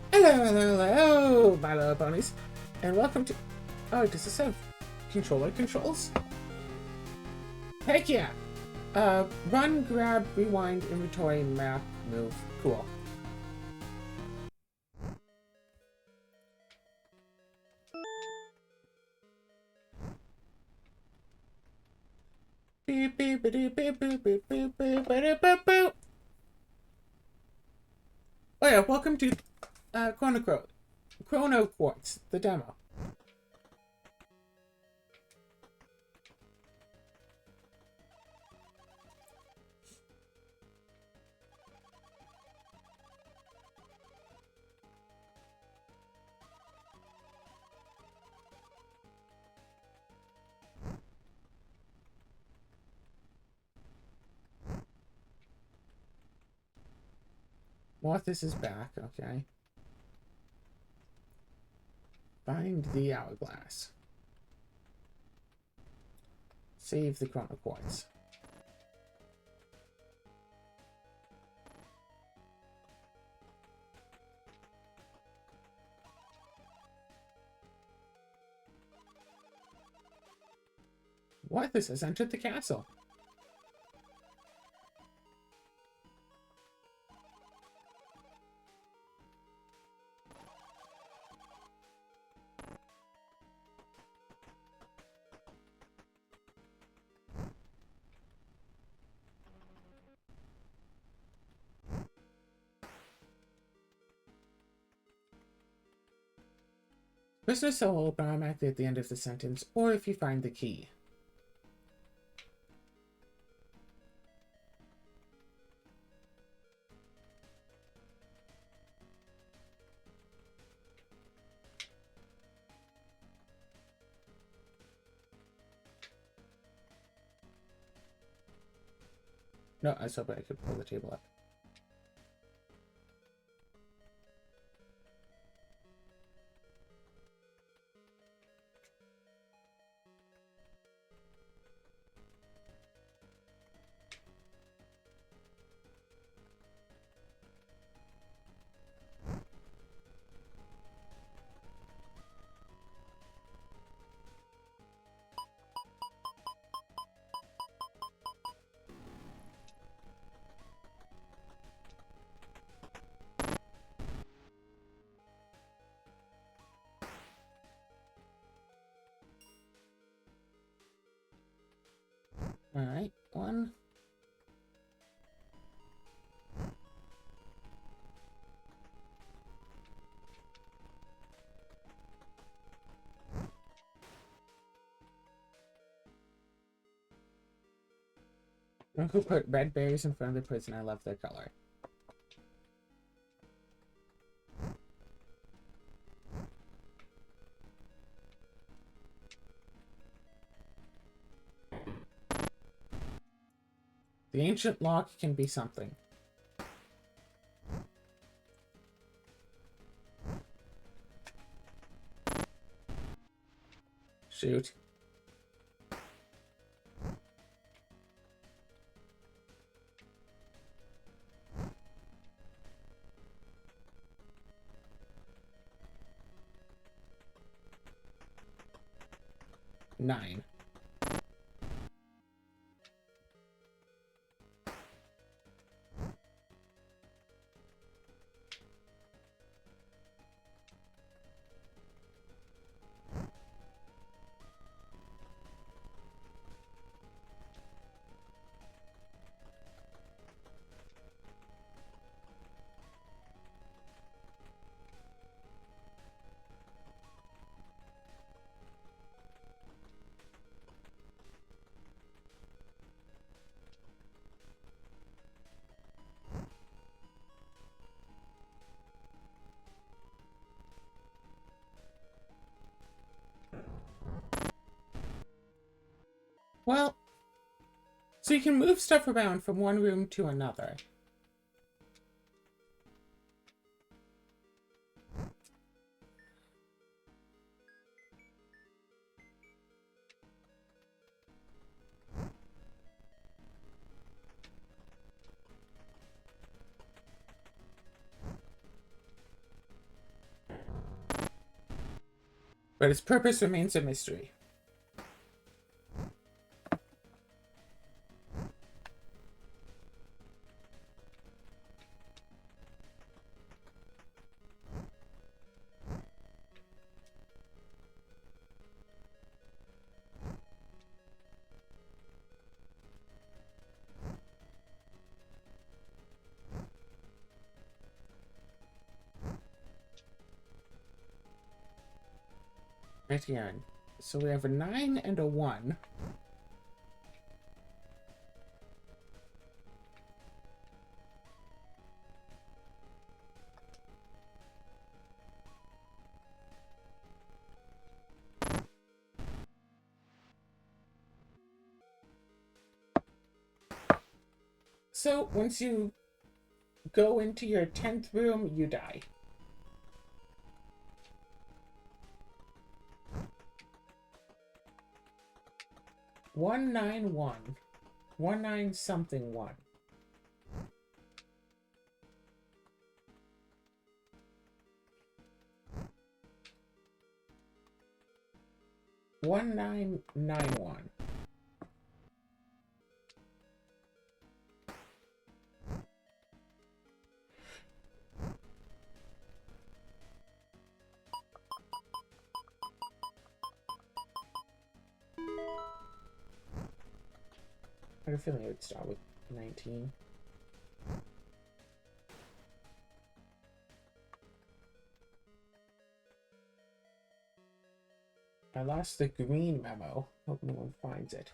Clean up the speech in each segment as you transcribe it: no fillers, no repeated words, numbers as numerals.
Hello, hello, hello, my little ponies, and welcome to. Oh, does this have controller controls? Heck yeah! Run, grab, rewind, inventory, map, move. Cool. Beep, beep, beep, beep, beep, beep, beep, beep, beep, beep, beep. Oh yeah, welcome to Chronoquartz, the demo. Morthus is back, okay. Find the hourglass. Save the Chronoquartz. Morthus has entered the castle. Business will open automatically at the end of the sentence, or if you find the key. No, I was hoping I could pull the table up. Alright, one. Uncle put red berries in front of the prison. I love their color. The ancient lock can be something. Shoot. Nine. Well, so you can move stuff around from one room to another. but its purpose remains a mystery. Right here. So we have a 9 and a 1. So once you go into your 10th room, you die. One nine one, 19 something 1. One nine nine one. I have a feeling it would start with 19. I lost the green memo. Hope no one finds it.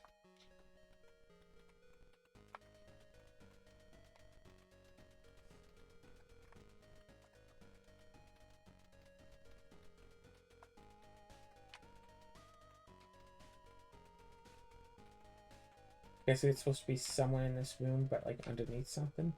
Guess it's supposed to be somewhere in this room, but like underneath something.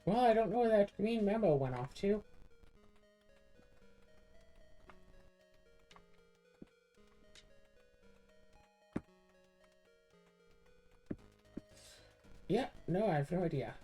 Well, I don't know where that green memo went off to. Yeah, no, I have no idea.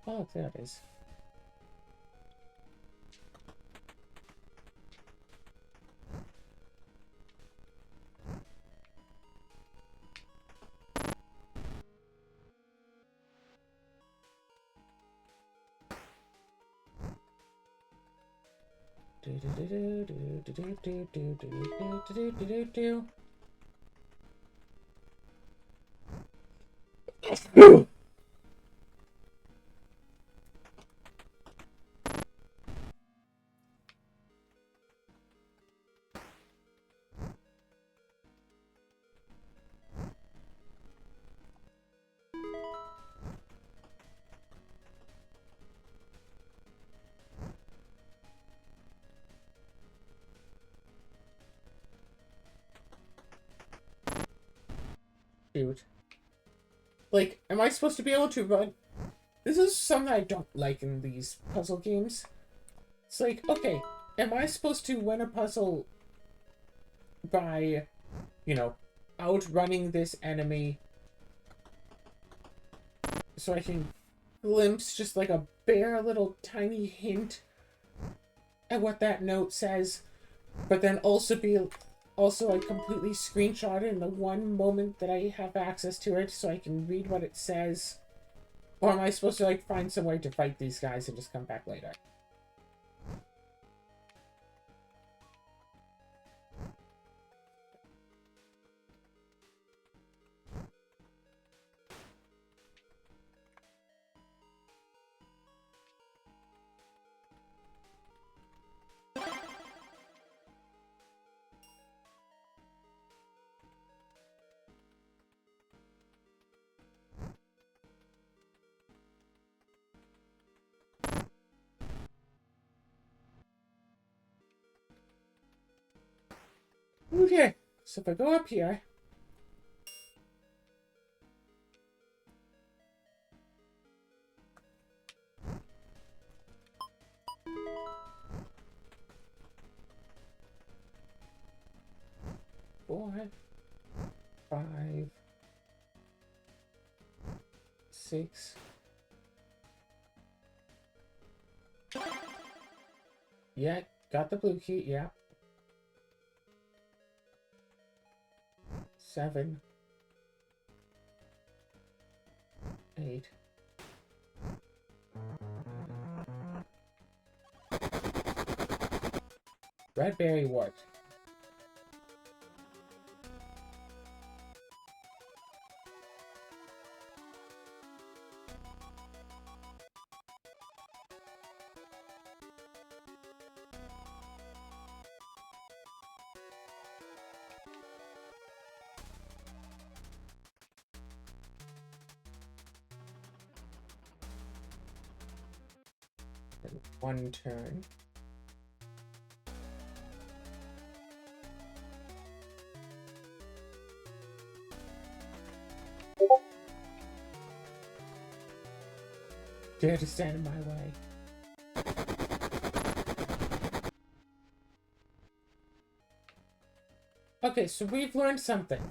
Oh, look, there it is. Dude. Like, am I supposed to be able to run? This is something I don't like in these puzzle games. It's like, okay, am I supposed to win a puzzle by, you know, outrunning this enemy so I can glimpse just like a bare little tiny hint at what that note says, but then also be also I completely screenshot it in the one moment that I have access to it so I can read what it says. Or am I supposed to like find some way to fight these guys and just come back later? Okay, so if I go up here... Four, 5, 6. Yeah, got the blue key, yeah. 7, 8. Red berry wart. One turn. Dare to stand in my way. Okay, so we've learned something.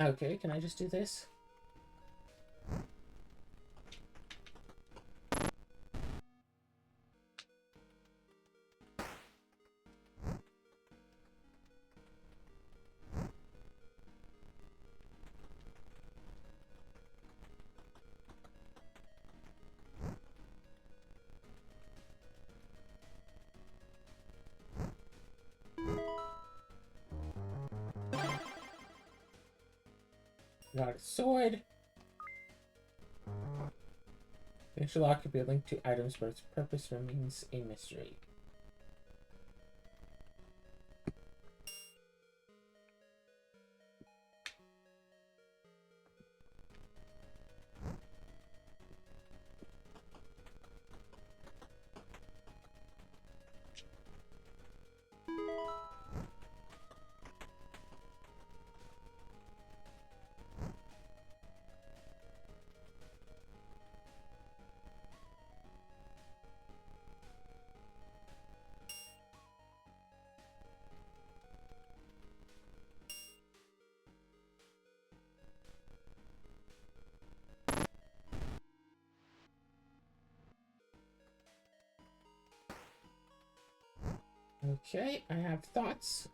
Okay, can I just do this? Got a sword. The interlock could be linked to items, but its purpose remains a mystery. Okay, I have thoughts.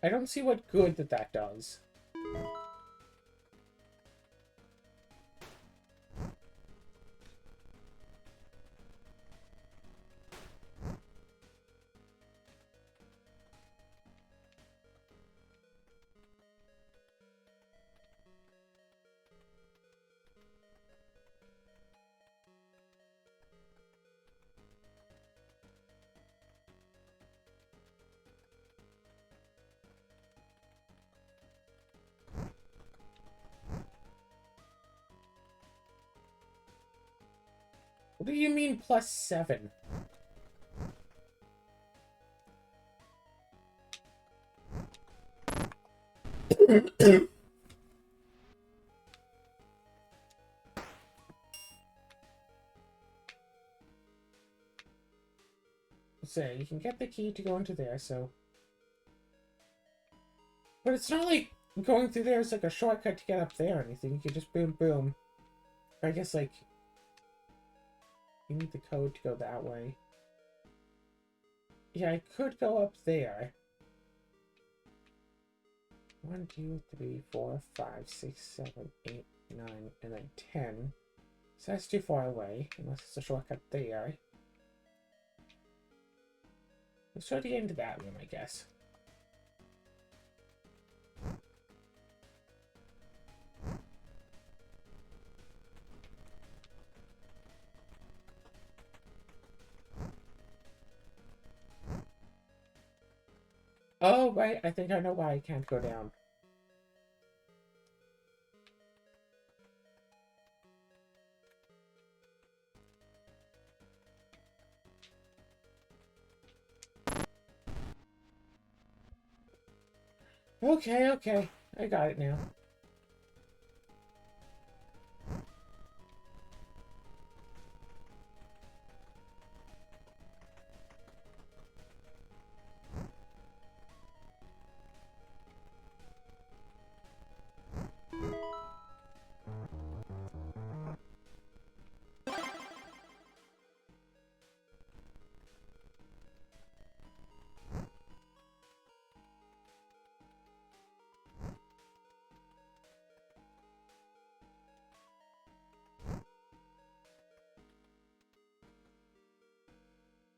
I don't see what good that does. What do you mean +7? So you can get the key to go into there, so... But it's not like going through there is like a shortcut to get up there or anything. You can just boom, boom. I guess, like... You need the code to go that way. Yeah, I could go up there. 1, 2, 3, 4, 5, 6, 7, 8, 9, and then 10. So that's too far away, unless it's a shortcut there. Let's try to get into that room, I guess. Oh, right, I think I know why I can't go down. Okay, okay. I got it now.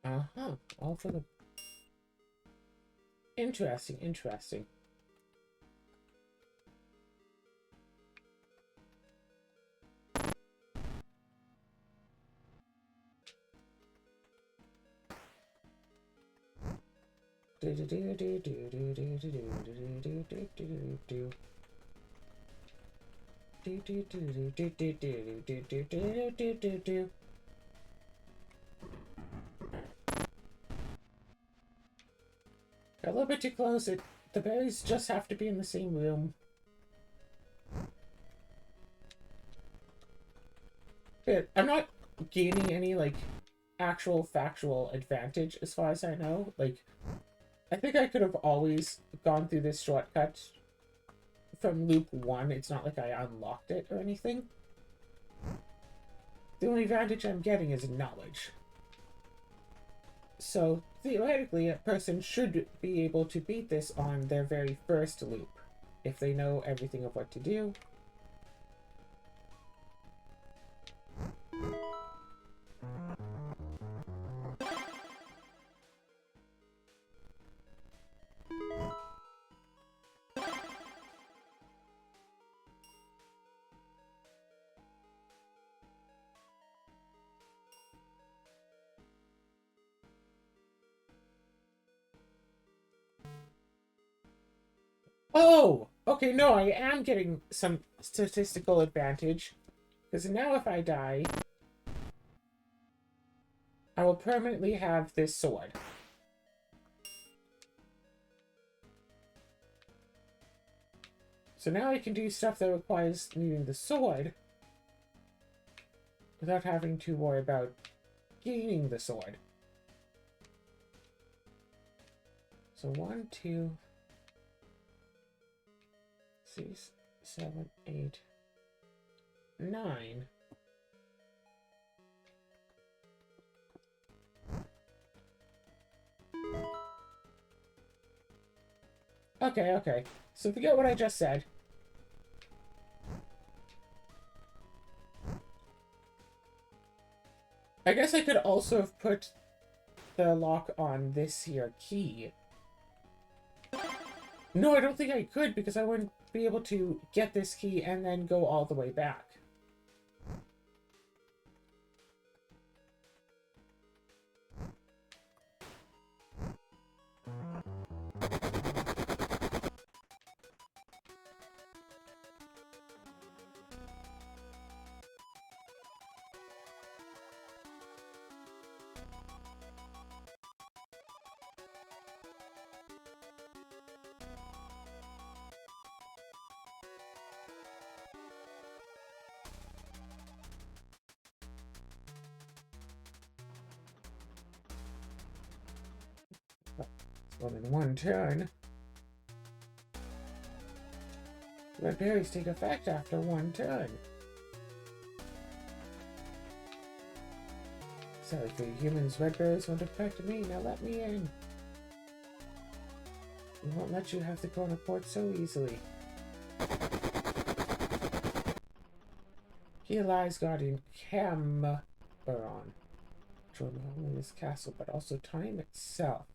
Uh-huh. All for the... Interesting, interesting. Got a little bit too close. The berries just have to be in the same room. But I'm not gaining any, like, actual factual advantage as far as I know. Like, I think I could have always gone through this shortcut from loop 1. It's not like I unlocked it or anything. The only advantage I'm getting is knowledge. So, theoretically, a person should be able to beat this on their very first loop, if they know everything of what to do. Oh! Okay, no, I am getting some statistical advantage. Because now if I die, I will permanently have this sword. So now I can do stuff that requires needing the sword without having to worry about gaining the sword. So 1, 2, 6, 7, 8, 9. Okay, okay. So forget what I just said. I guess I could also have put the lock on this here key. No, I don't think I could because I wouldn't be able to get this key and then go all the way back. Well, in one turn. Red berries take effect after one turn. Sorry for you humans, red berries won't affect me. Now let me in. We won't let you have the Chronoquartz so easily. Here lies Guardian Cameron. Control not only this castle, but also time itself.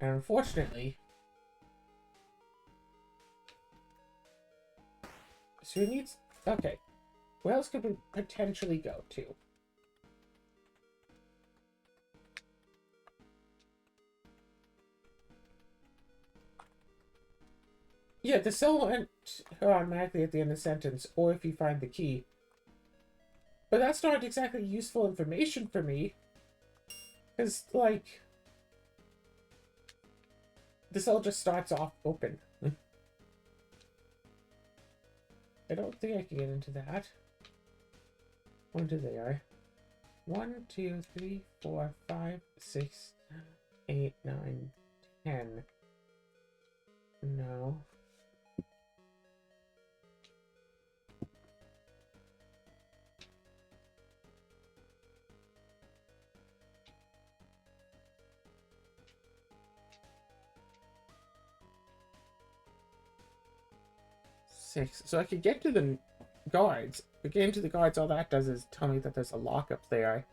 And unfortunately, so it needs... Okay. Where else could we potentially go to? Yeah, the cell will enter automatically at the end of the sentence, or if you find the key. But that's not exactly useful information for me. Because, like... the cell just starts off open. I don't think I can get into that. When do they are? 1, 2, 3, 4, 5, 6, 8, 9, 10. No. Six. So I could get to the guards. But getting to the guards, all that does is tell me that there's a lock up there.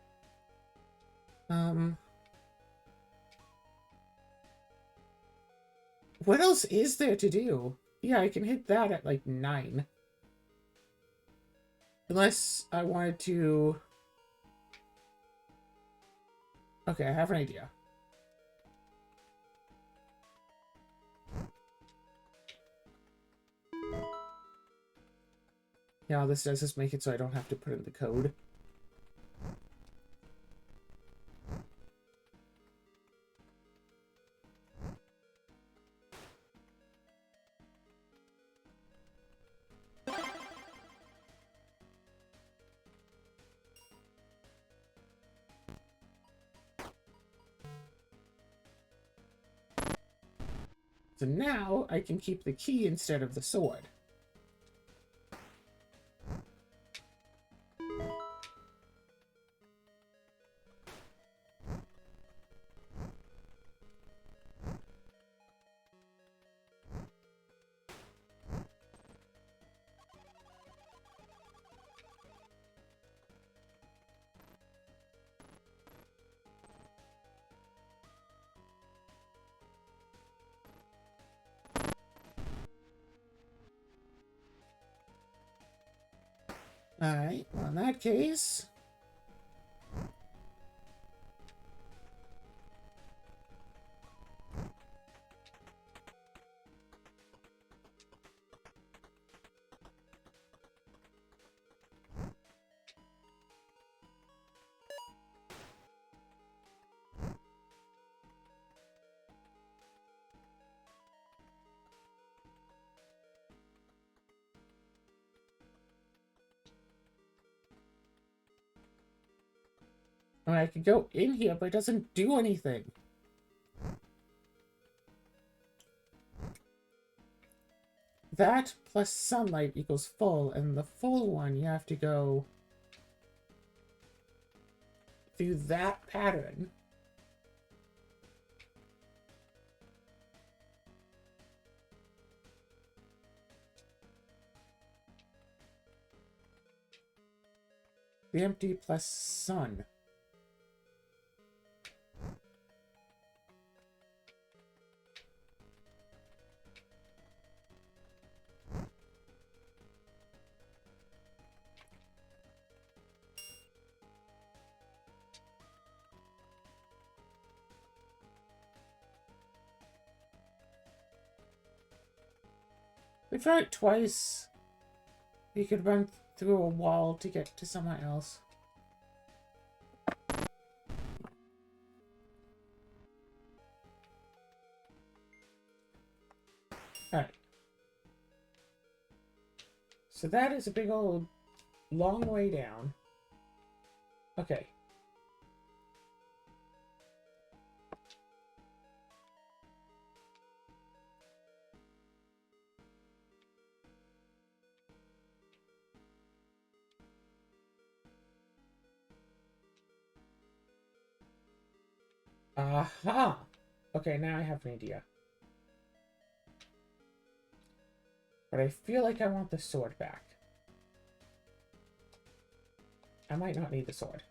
What else is there to do? Yeah, I can hit that at like 9. Unless I wanted to... Okay, I have an idea. Yeah, all this does is make it so I don't have to put in the code. So now I can keep the key instead of the sword. Alright, well in that case... I mean, I could go in here, but it doesn't do anything. That plus sunlight equals full, and the full one you have to go through that pattern. The empty plus sun. We tried it twice. You could run through a wall to get to somewhere else. Alright. So that is a big old long way down. Okay. Aha! Okay, now I have an idea. But I feel like I want the sword back. I might not need the sword.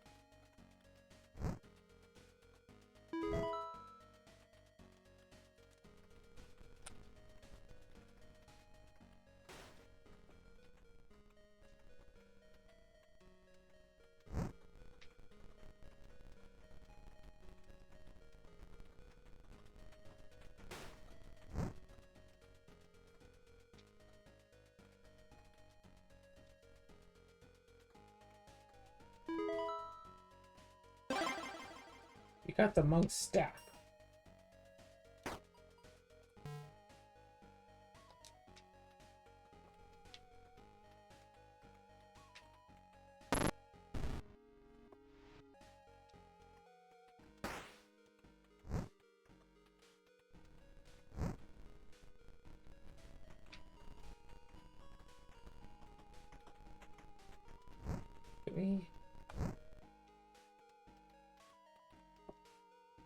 You got the monk's staff.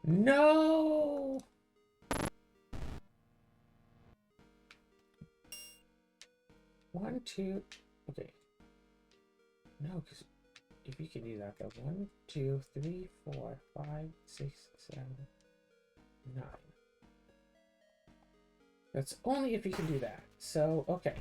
No! One, two. Okay. No, because if you can do that, though. 1, 2, 3, 4, 5, 6, 7, 9. That's only if you can do that. So, okay.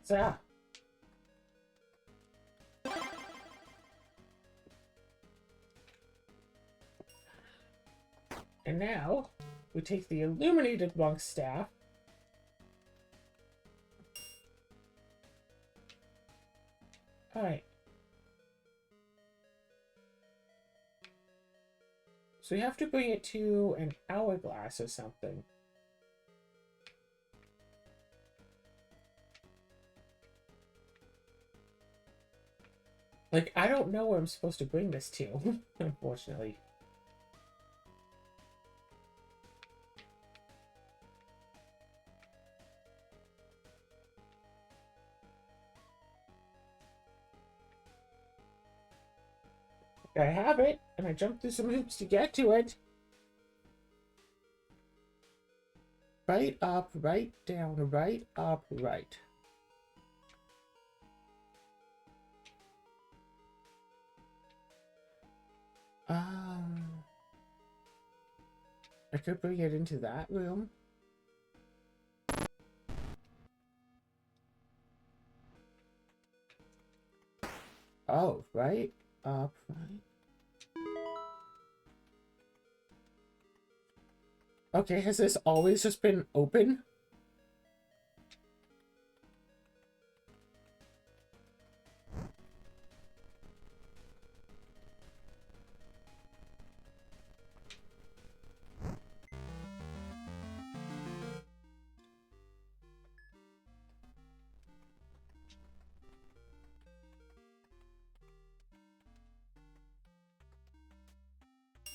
That's that. And now, we take the illuminated monk's staff. Alright. So we have to bring it to an hourglass or something. Like, I don't know where I'm supposed to bring this to, unfortunately. I have it, and I jumped through some hoops to get to it. Right up, right down, right up, right. I could bring it into that room. Oh, right up, right. Okay, has this always just been open?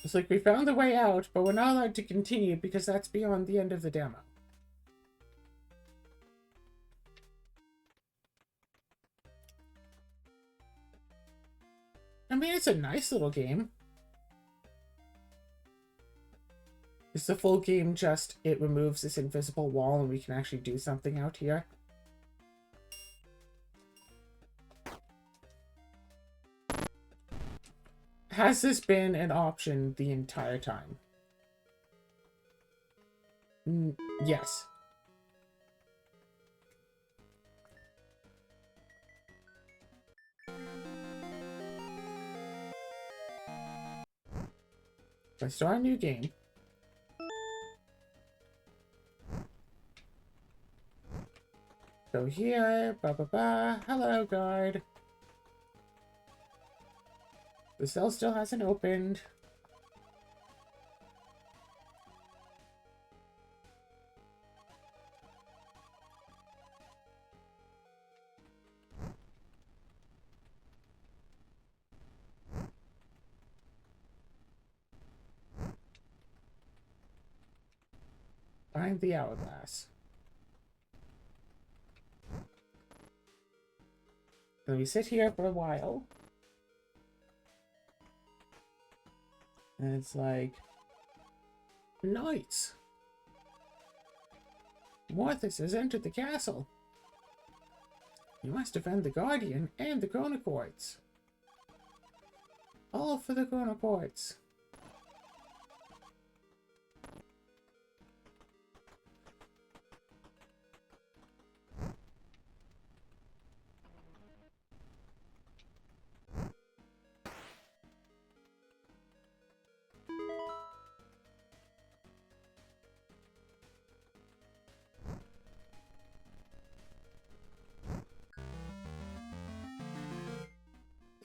It's like we found the way out, but we're not allowed to continue because that's beyond the end of the demo. I mean, it's a nice little game. Is the full game just it removes this invisible wall and we can actually do something out here? Has this been an option the entire time? Yes. If I start a new game. Go here, hello guard. The cell still hasn't opened. Find the hourglass. Then we sit here for a while. And it's like... Knights! Morthus has entered the castle. You must defend the Guardian and the Chronoquartz. All for the Chronoquartz.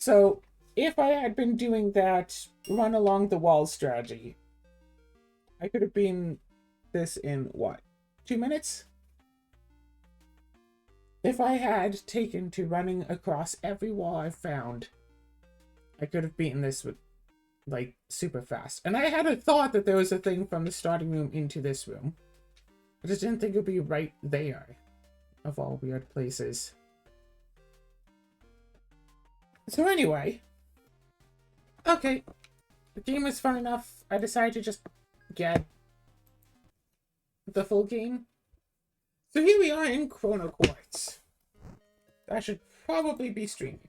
So, if I had been doing that run along the wall strategy, I could have been this in, what, 2 minutes? If I had taken to running across every wall I found, I could have beaten this with, like, super fast. And I had a thought that there was a thing from the starting room into this room. I just didn't think it would be right there, of all weird places. So anyway, okay, the game was fun enough. I decided to just get the full game. So here we are in Chronoquartz. I should probably be streaming.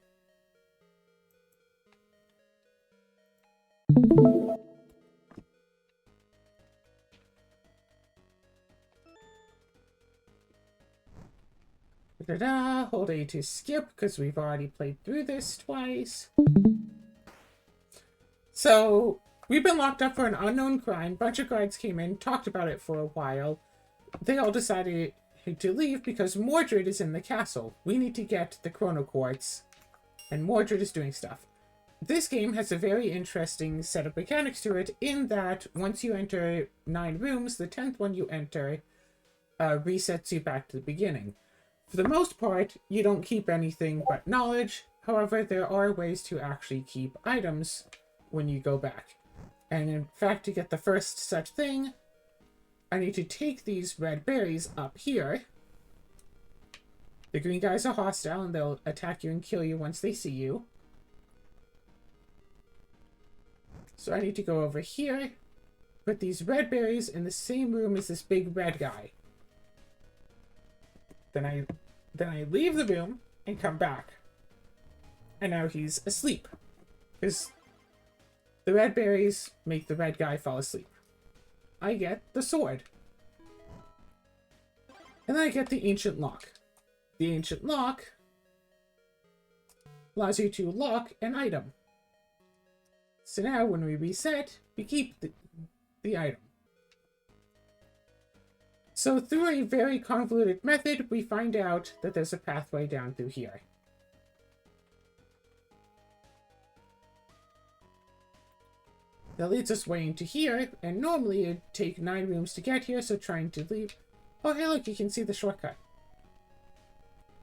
Hold A to skip, because we've already played through this twice. So, we've been locked up for an unknown crime. Bunch of guards came in, talked about it for a while. They all decided to leave because Mordred is in the castle. We need to get the Chronoquartz, and Mordred is doing stuff. This game has a very interesting set of mechanics to it, in that once you enter 9 rooms, the 10th one you enter resets you back to the beginning. For the most part, you don't keep anything but knowledge. However, there are ways to actually keep items when you go back. And in fact, to get the first such thing, I need to take these red berries up here. The green guys are hostile and they'll attack you and kill you once they see you. So I need to go over here, put these red berries in the same room as this big red guy. Then I leave the room and come back. And now he's asleep. Because the red berries make the red guy fall asleep. I get the sword. And then I get the ancient lock. The ancient lock allows you to lock an item. So now when we reset, we keep the item. So through a very convoluted method, we find out that there's a pathway down through here. That leads us way into here, and normally it'd take 9 rooms to get here, so trying to leave... Oh, hey look, you can see the shortcut.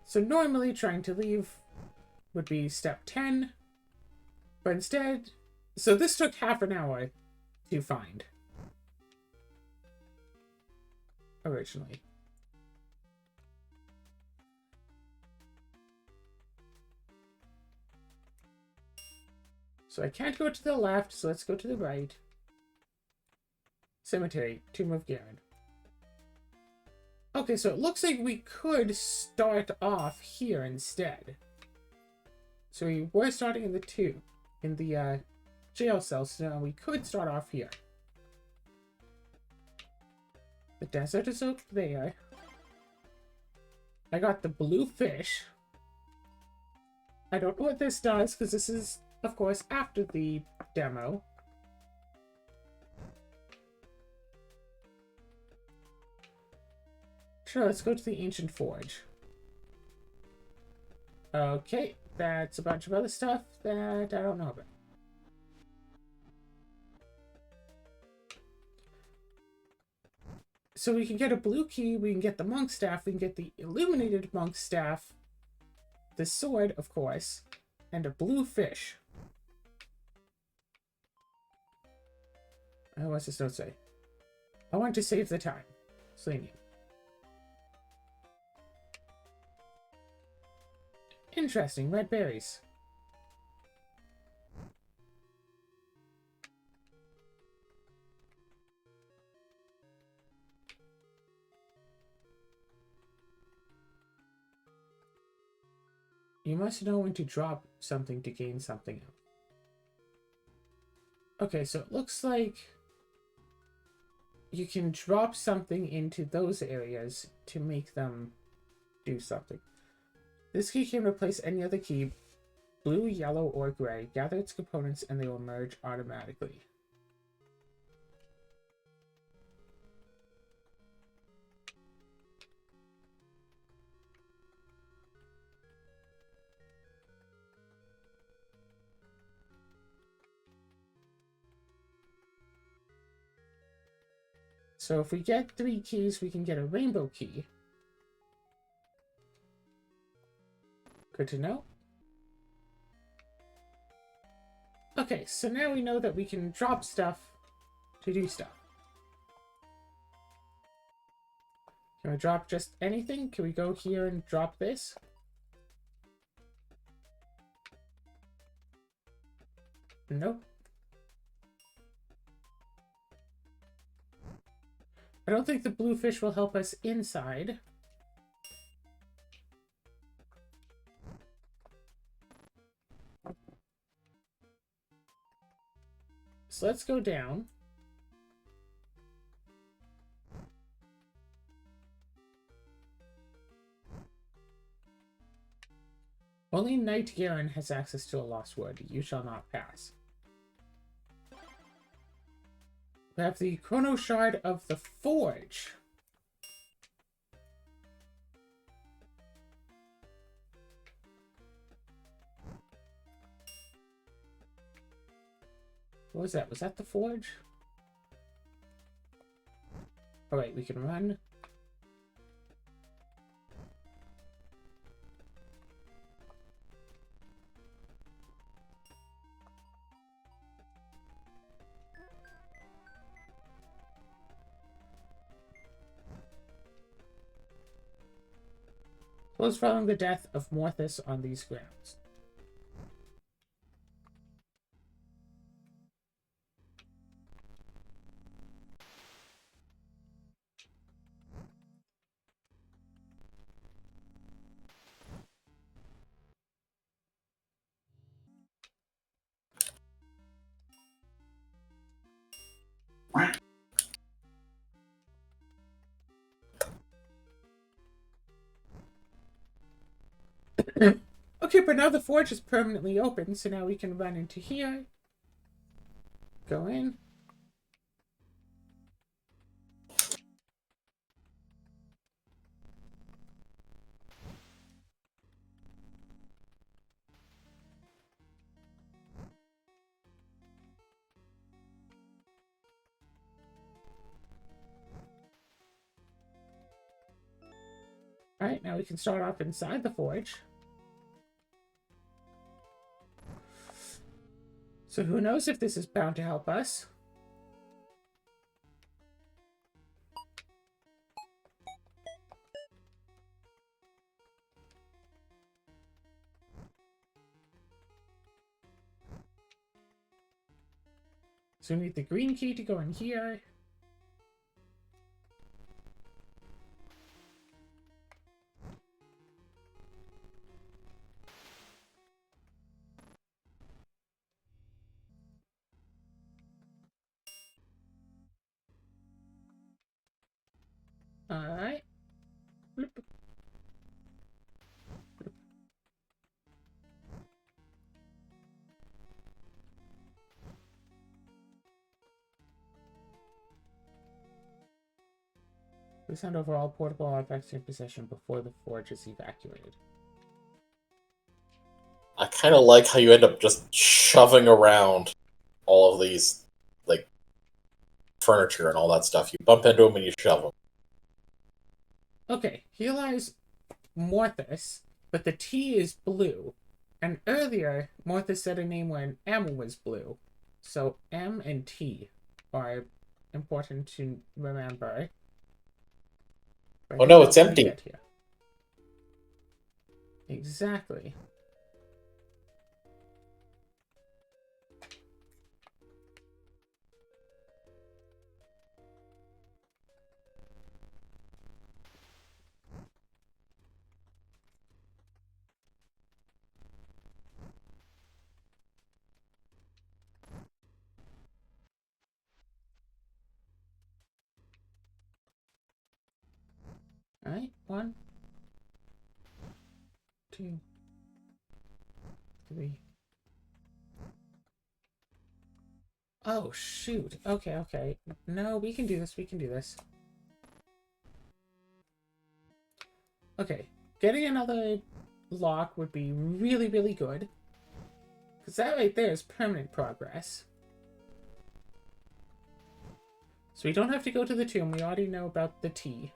So normally trying to leave would be step 10, but instead... So this took half an hour, to find originally. So I can't go to the left, so let's go to the right. Cemetery, Tomb of Garen. Okay, so it looks like we could start off here instead. So we were starting in the jail cell, so now we could start off here. The desert is up there. I got the blue fish. I don't know what this does, because this is, of course, after the demo. Sure, let's go to the Ancient Forge. Okay, that's a bunch of other stuff that I don't know about. So we can get a blue key, we can get the monk staff, we can get the illuminated monk staff, the sword, of course, and a blue fish. What's this note say? I want to save the time. Selenium. Interesting, red berries. You must know when to drop something to gain something else. Okay, so it looks like you can drop something into those areas to make them do something. This key can replace any other key, blue, yellow, or gray. Gather its components and they will merge automatically. So if we get 3 keys, we can get a rainbow key. Good to know. Okay, so now we know that we can drop stuff to do stuff. Can we drop just anything? Can we go here and drop this? Nope. I don't think the blue fish will help us inside. So let's go down. Only Knight Garen has access to a lost wood. You shall not pass. We have the Chrono Shard of the Forge. What was that? Was that the Forge? Oh wait, we can run. Close following the death of Morthus on these grounds. Okay, but now the forge is permanently open, so now we can run into here. Go in. Alright, now we can start off inside the forge. So who knows if this is bound to help us. So we need the green key to go in here. Alright. Please hand over all portable artifacts in your possession before the forge is evacuated. I kind of like how you end up just shoving around all of these, like, furniture and all that stuff. You bump into them and you shove them. Okay, here lies Morthus, but the T is blue. And earlier, Morthus said a name when M was blue. So M and T are important to remember. Oh no, it's empty. Exactly. Alright, 1, 2, 3. Oh, shoot. Okay. No, we can do this. Okay, getting another lock would be really, really good. Because that right there is permanent progress. So we don't have to go to the tomb. We already know about the T.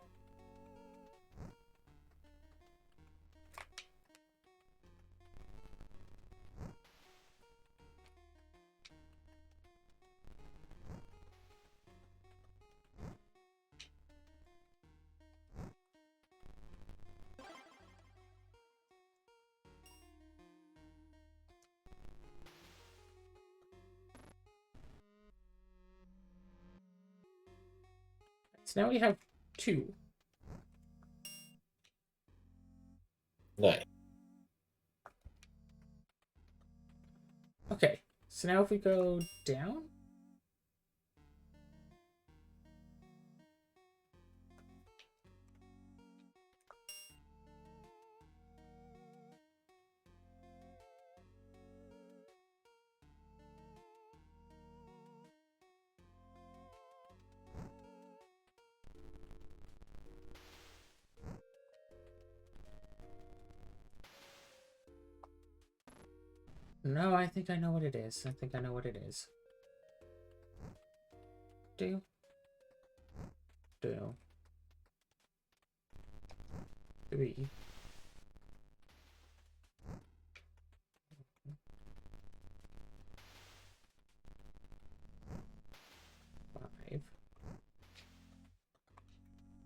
So now we have 2. Nice. Okay, so now if we go down... No, I think I know what it is. Do. 3. 5.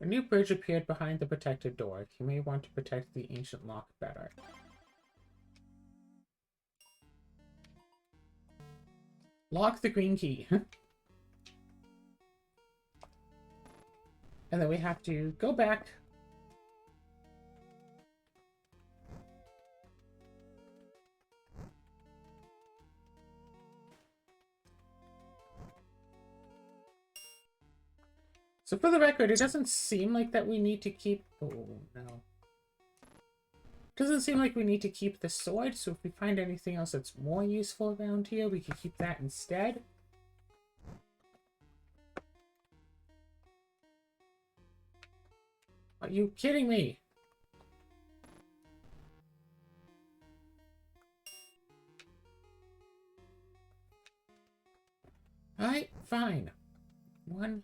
A new bridge appeared behind the protected door. You may want to protect the ancient lock better. Lock the green key. And then we have to go back. So for the record, it doesn't seem like that we need to keep... Oh, no. Doesn't seem like we need to keep the sword, so if we find anything else that's more useful around here, we can keep that instead. Are you kidding me? Alright, fine. 1.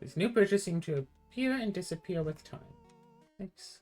These new bridges seem to appear and disappear with time. Thanks.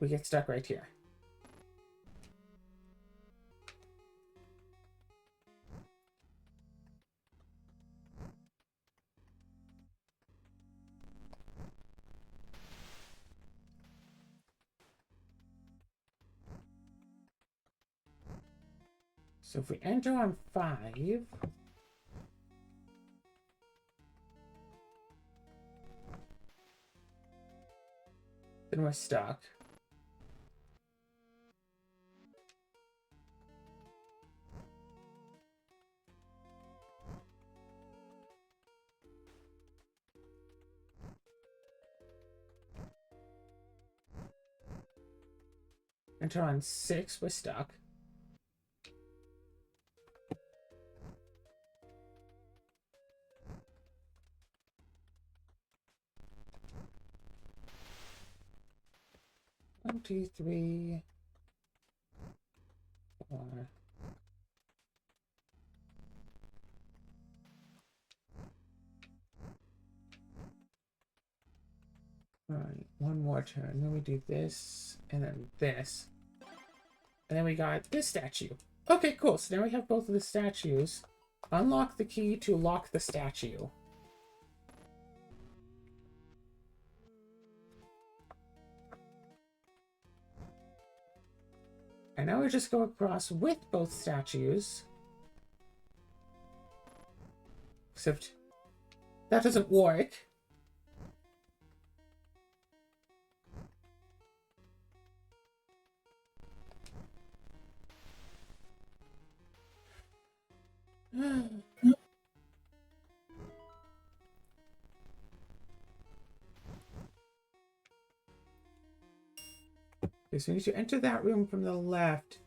we get stuck right here. So if we enter on 5, then we're stuck. Enter on 6, we're stuck. One, two, three, 4. Alright, one more turn. Then we do this, and then this. And then we got this statue. Okay, cool. So now we have both of the statues. Unlock the key to lock the statue. And now we just go across with both statues. Except that doesn't work. Okay, so you need to enter that room from the left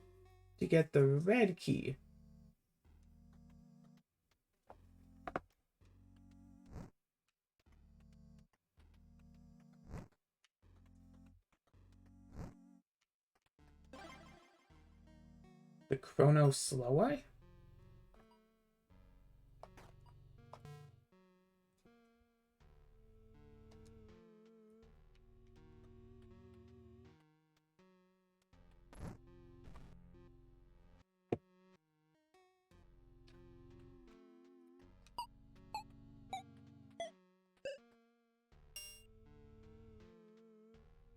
to get the red key. The Chrono Slower?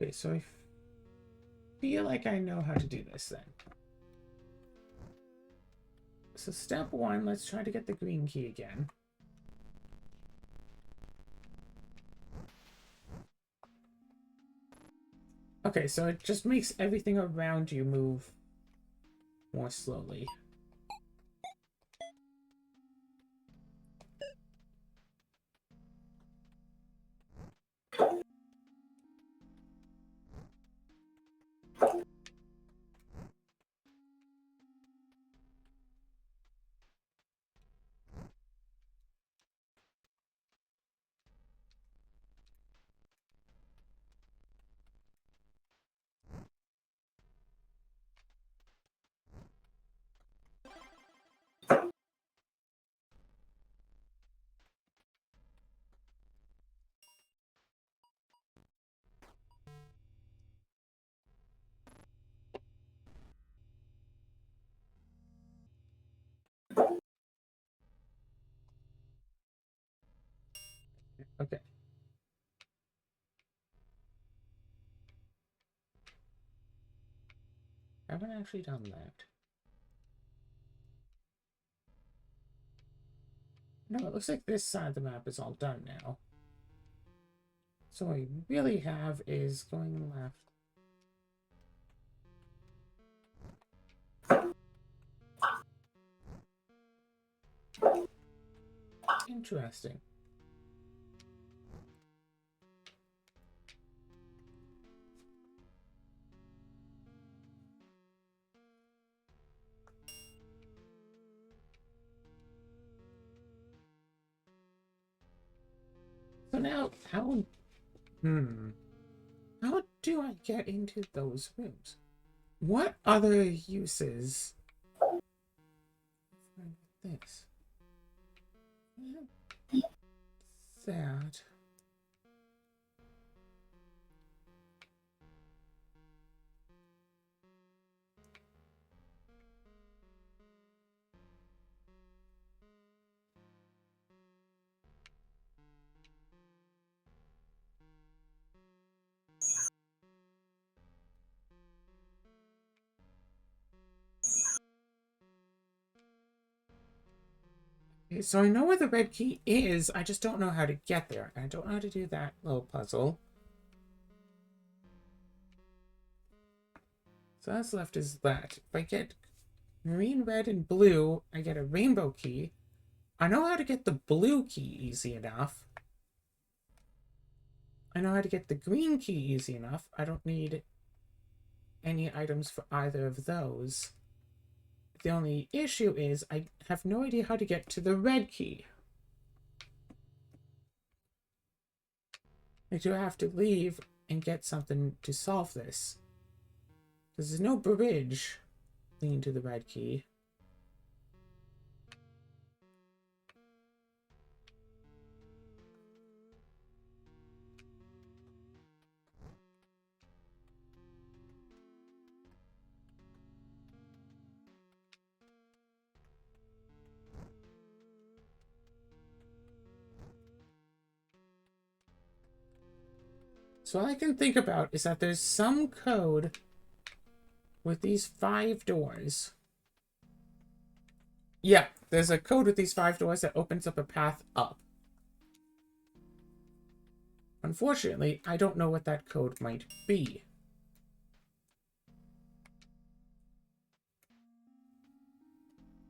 Okay, so I feel like I know how to do this then. So step 1, let's try to get the green key again. Okay, so it just makes everything around you move more slowly. Okay. I haven't actually done that. No, it looks like this side of the map is all done now. So what we really have is going left. Interesting. So now, how do I get into those rooms? What other uses? This. That. Okay, so I know where the red key is, I just don't know how to get there. I don't know how to do that little puzzle. So that's left is that. If I get green, red, and blue, I get a rainbow key. I know how to get the blue key easy enough. I know how to get the green key easy enough. I don't need any items for either of those. The only issue is I have no idea how to get to the red key. I do have to leave and get something to solve this. Because there's no bridge leading to the red key. So all I can think about is that there's some code with these 5 doors. Yeah, there's a code with these 5 doors that opens up a path up. Unfortunately, I don't know what that code might be.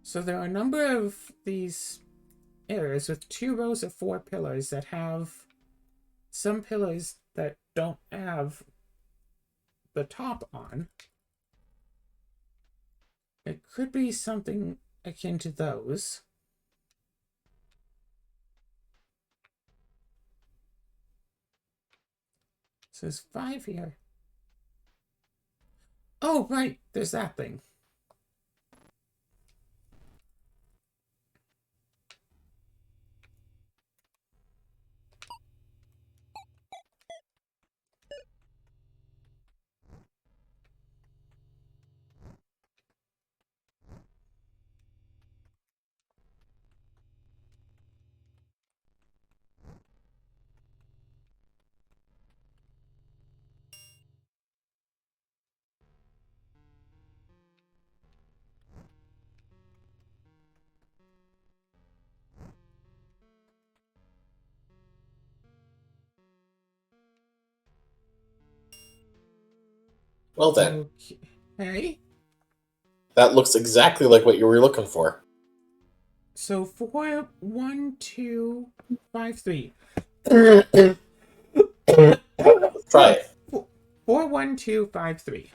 So there are a number of these areas with 2 rows of 4 pillars that have some pillars that don't have the top on. It could be something akin to those. So there's 5 here. Oh, right, there's that thing. Well then, Okay. that looks exactly like what you were looking for. So 4, 1, 2, 5, 3. Let's try it. 4, 1, 2, 5, 3.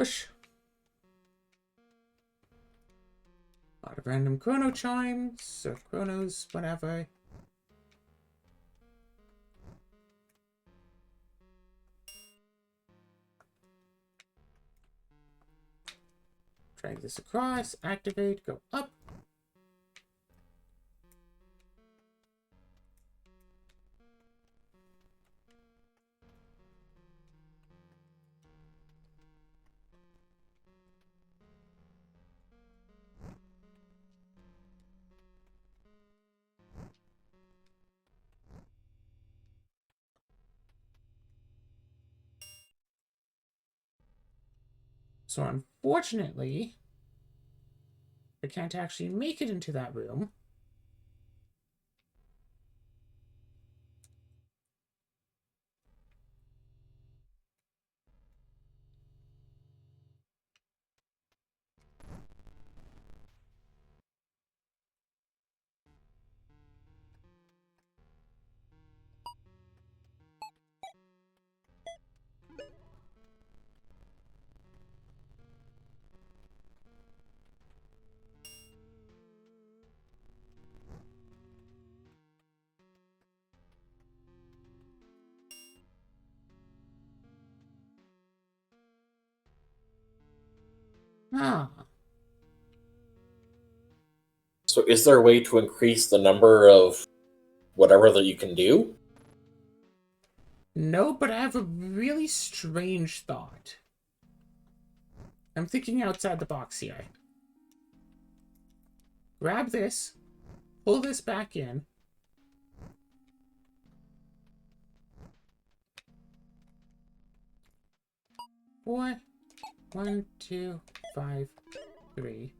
Push. A lot of random chrono chimes, or chronos, whatever. Drag this across, activate, go up. So unfortunately, I can't actually make it into that room. Ah, So is there a way to increase the number of whatever that you can do? no, but I have a really strange thought. I'm thinking outside the box here. grab this, pull this back in. Four, 1, 2, 5, 3.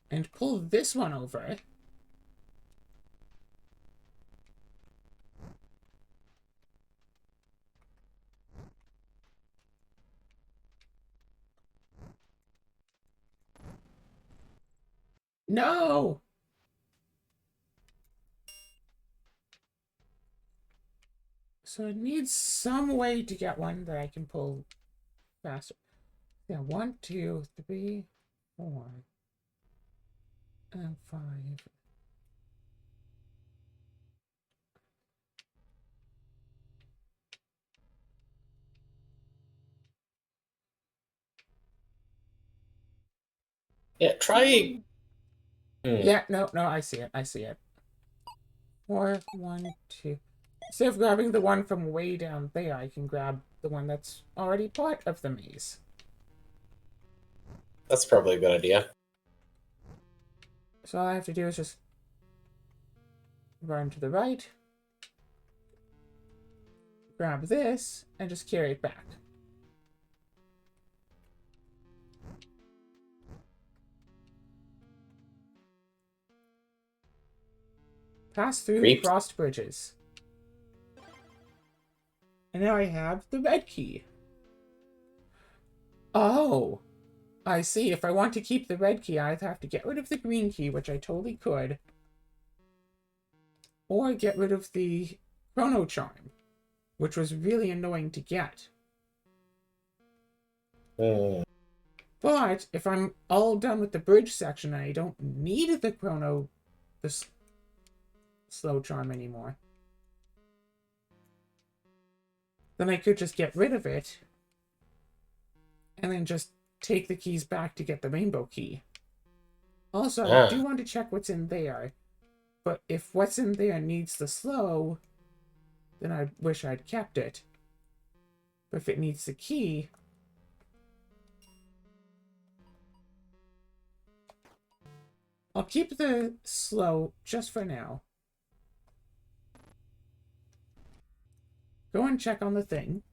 And pull this one over. No! So it needs some way to get one that I can pull faster. Yeah, 1, 2, 3, 4, and 5. Yeah, try. Yeah, no, I see it. I see it. 4, 1, 2. Instead of grabbing the one from way down there, I can grab the one that's already part of the maze. That's probably a good idea. So all I have to do is just run to the right, grab this, and just carry it back. Pass through crossed bridges. And now I have the red key. Oh, I see. If I want to keep the red key, I'd have to get rid of the green key, which I totally could. Or get rid of the chrono charm, which was really annoying to get. But if I'm all done with the bridge section and I don't need the slow charm anymore, then I could just get rid of it and then just take the keys back to get the rainbow key. Also, I do want to check what's in there, but if what's in there needs the slow, then I wish I'd kept it. But if it needs the key, I'll keep the slow just for now. Go and check on the thing.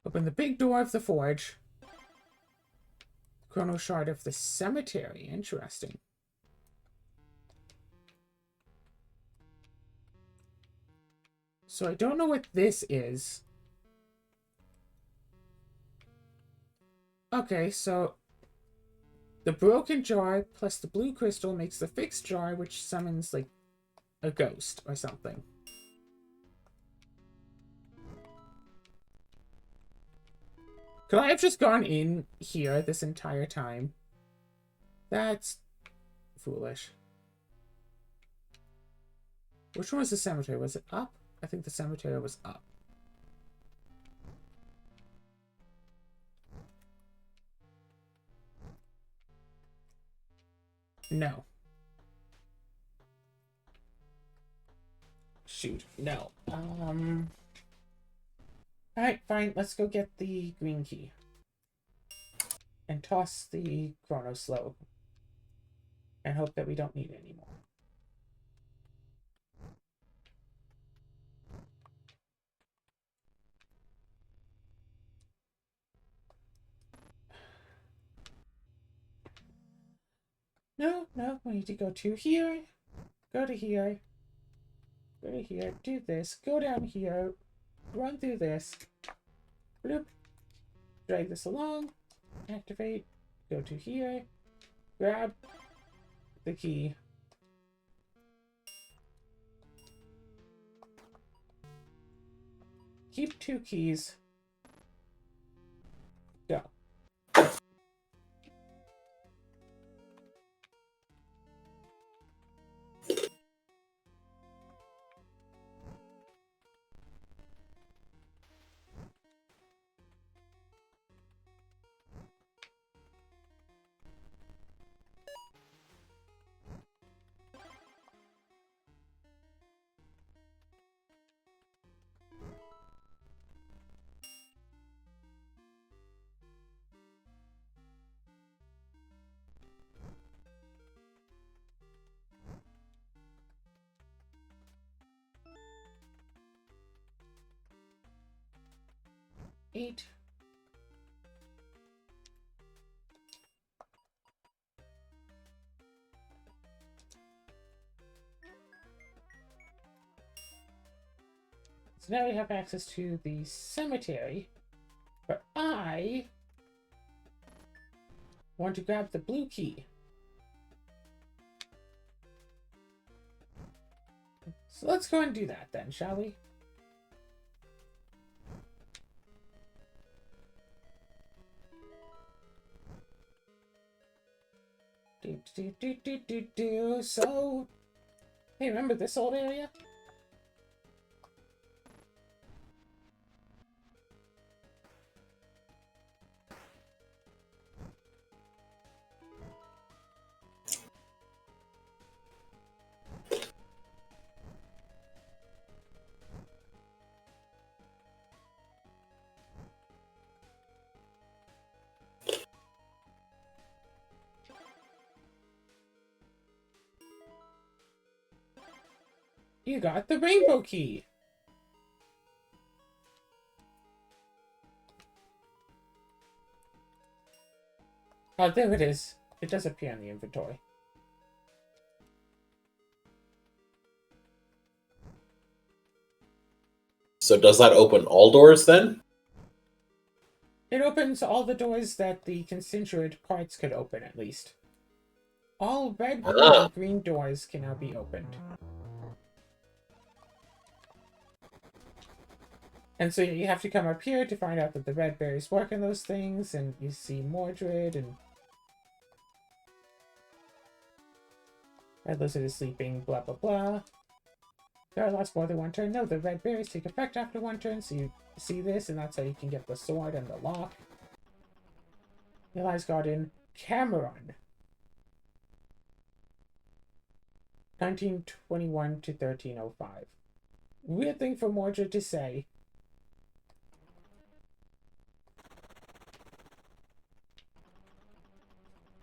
Open the big door of the forge. Chrono shard of the cemetery. Interesting. So I don't know what this is. Okay, so the broken jar plus the blue crystal makes the fixed jar, which summons, like, a ghost or something. Could I have just gone in here this entire time? That's foolish. Which one was the cemetery? Was it up? I think the cemetery was up. No. Shoot, no. Alright, fine. Let's go get the green key. And toss the chrono slow. And hope that we don't need it anymore. No, we need to go to here. Go to here. Go to here. Do this. Go down here. Run through this. Bloop. Drag this along. Activate. Go to here. Grab the key. Keep 2 keys. Go. 8. So now we have access to the cemetery, but I want to grab the blue key. So let's go and do that then, shall we? So, hey, remember this old area? You got the rainbow key. Oh, there it is. It does appear in the inventory. So does that open all doors then? It opens all the doors that the constituent parts could open, at least. All red, blue, and green doors can now be opened. And so you have to come up here to find out that the red berries work in those things, and you see Mordred, and Red Lizard is sleeping, blah blah blah. There lasts more than one turn. No, the red berries take effect after one turn, so you see this, and that's how you can get the sword and the lock. Eli's Garden, Cameron. 1921 to 1305. Weird thing for Mordred to say.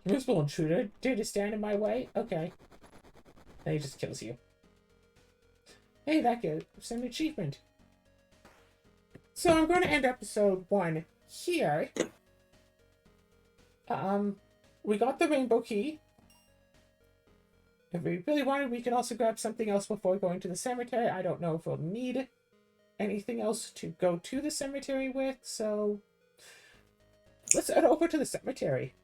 Invisible intruder, dare to stand in my way? Okay. Then he just kills you. Hey, that gives an achievement. So I'm going to end episode 1 here. We got the rainbow key. If we really wanted, we could also grab something else before going to the cemetery. I don't know if we'll need anything else to go to the cemetery with, so let's head over to the cemetery.